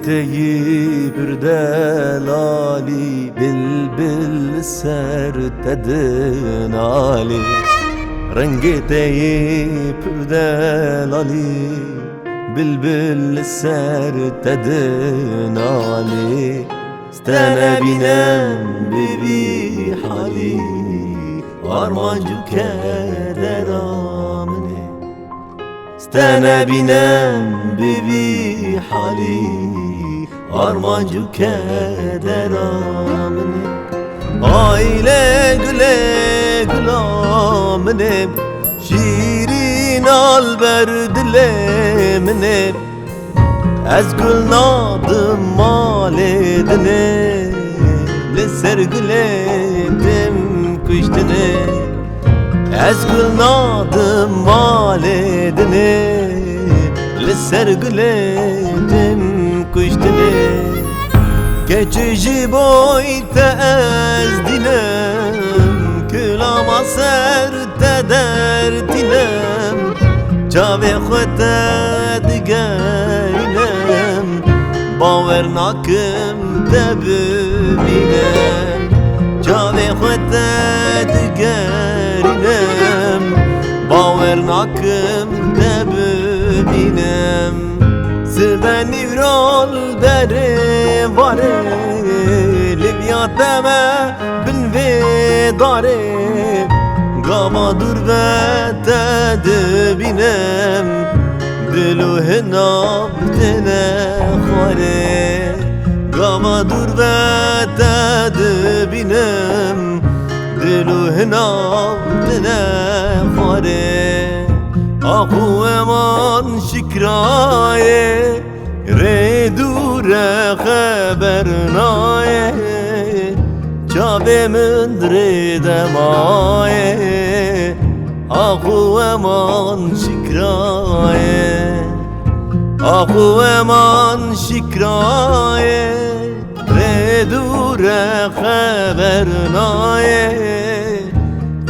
تهی بردلالی بلبل سر تدنالی رنگ تهی بردلالی بلبل سر تدنالی استنا بینم ببی حالی آرمانجو کدرامنه استنا بینم ببی حالی آرمانجو کدرامنه آیله گله گلامنه شیرین آلبر دله منه از گل نادم مال دنه لسر گله دم کشتنه از گل نادم مال دنه لسر گله دم کشتنه keçici boyta ez dinem külama serte derdinem çave xwete digerinem bawer nakim te bibînem çave xwete digerinem bawer nakim te bibînem Sibeni vrol dere vare Libya teme bin ve dare Gama dur ve tedbinem Dilu hinab tene khare Gama dur ve tedbinem Dilu hinab tene khare Ahu eman şikraye Re dure haber naye Çave min dredemaye Ahu eman şikraye Ahu eman şikraye Re dure haber naye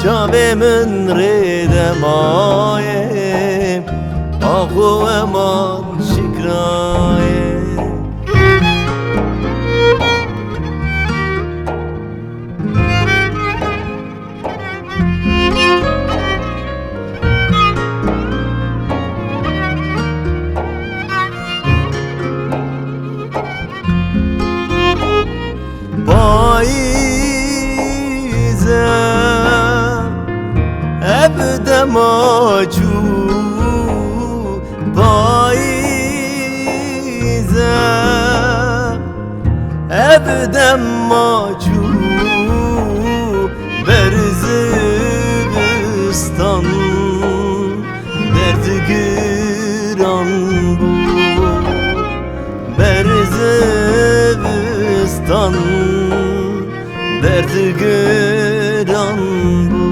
Çave min redemaye Ahu eman şikraye Paize Ebde maçu Paize Ebde maçu Berzibistan Derdi giran bu Berzibistan Derdi giran bu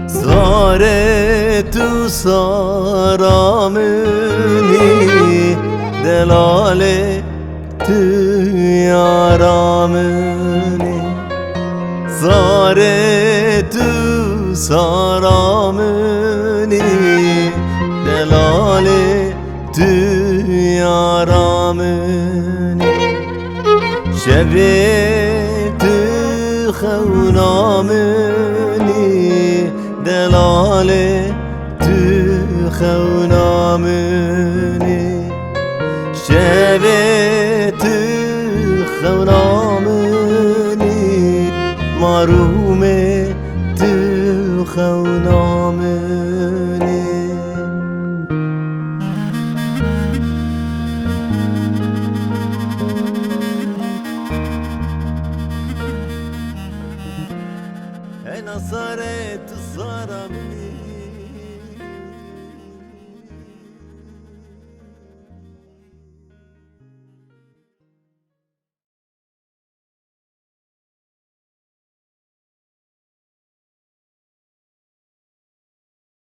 Sare tu saramuni delale tu yaramuni Sare tu saramuni delale tu yaramuni Şebi tu xewnamuni delale tu xewnamuni Şebi tu xewnamuni marume tu xewnamuni Ey nasaret saramuni